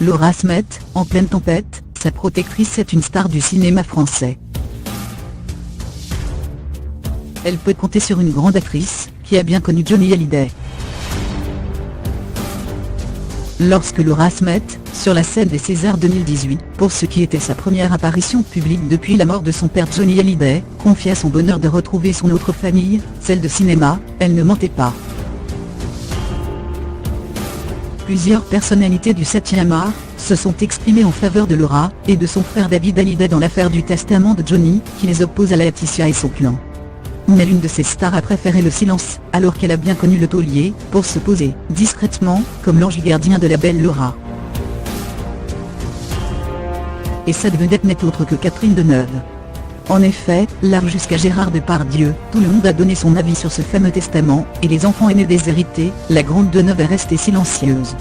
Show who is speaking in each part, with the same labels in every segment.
Speaker 1: Laura Smet, en pleine tempête, sa protectrice est une star du cinéma français. Elle peut compter sur une grande actrice, qui a bien connu Johnny Hallyday. Lorsque Laura Smet, sur la scène des Césars 2018, pour ce qui était sa première apparition publique depuis la mort de son père Johnny Hallyday, confia son bonheur de retrouver son autre famille, celle de cinéma, elle ne mentait pas. Plusieurs personnalités du 7e art se sont exprimées en faveur de Laura et de son frère David Hallyday dans l'affaire du testament de Johnny, qui les oppose à Laetitia et son clan. Mais l'une de ces stars a préféré le silence, alors qu'elle a bien connu le taulier, pour se poser, discrètement, comme l'ange gardien de la belle Laura. Et cette vedette n'est autre que Catherine Deneuve. En effet, large jusqu'à Gérard Depardieu, tout le monde a donné son avis sur ce fameux testament, et les enfants aînés déshérités, la grande Deneuve est restée silencieuse.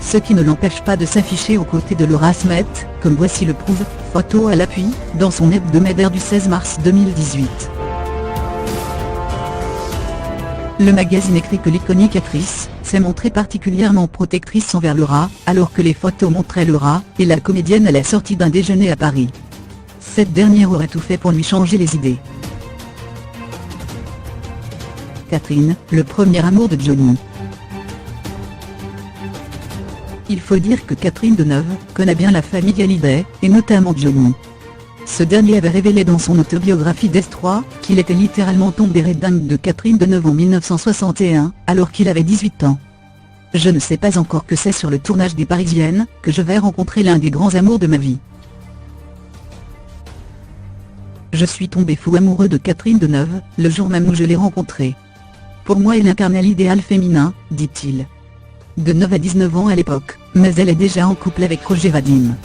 Speaker 1: Ce qui ne l'empêche pas de s'afficher aux côtés de Laura Smet, comme voici le prouve, photo à l'appui, dans son hebdomadaire du 16 mars 2018. Le magazine écrit que l'iconique actrice s'est montrée particulièrement protectrice envers Laura, alors que les photos montraient Laura et la comédienne à la sortie d'un déjeuner à Paris. Cette dernière aurait tout fait pour lui changer les idées. Catherine, le premier amour de Johnny. Il faut dire que Catherine Deneuve connaît bien la famille Hallyday, et notamment Johnny. Ce dernier avait révélé dans son autobiographie d'S3, qu'il était littéralement tombé dingue de Catherine Deneuve en 1961, alors qu'il avait 18 ans. Je ne sais pas encore que c'est sur le tournage des Parisiennes, que je vais rencontrer l'un des grands amours de ma vie. Je suis tombé fou amoureux de Catherine Deneuve, le jour même où je l'ai rencontrée. Pour moi elle incarnait l'idéal féminin, dit-il. Deneuve a 19 ans à l'époque, mais elle est déjà en couple avec Roger Vadim.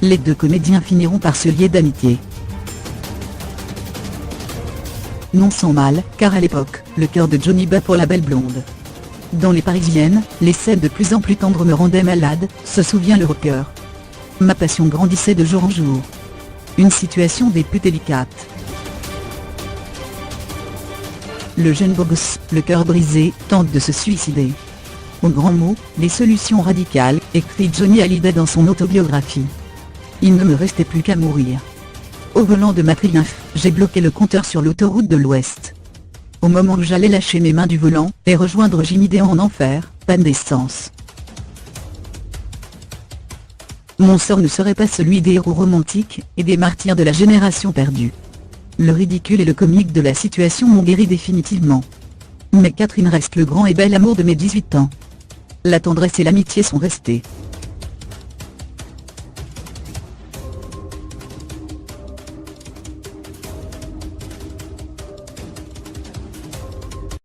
Speaker 1: Les deux comédiens finiront par se lier d'amitié. Non sans mal, car à l'époque, le cœur de Johnny bat pour la belle blonde. Dans Les Parisiennes, les scènes de plus en plus tendres me rendaient malade, se souvient le rocker. Ma passion grandissait de jour en jour. Une situation des plus délicates. Le jeune beau gosse, le cœur brisé, tente de se suicider. Aux grands mots, les solutions radicales, écrit Johnny Hallyday dans son autobiographie. Il ne me restait plus qu'à mourir. Au volant de ma Triumph, j'ai bloqué le compteur sur l'autoroute de l'Ouest. Au moment où j'allais lâcher mes mains du volant, et rejoindre Jimmy Day en enfer, panne d'essence. Mon sort ne serait pas celui des héros romantiques, et des martyrs de la génération perdue. Le ridicule et le comique de la situation m'ont guéri définitivement. Mais Catherine reste le grand et bel amour de mes 18 ans. La tendresse et l'amitié sont restées.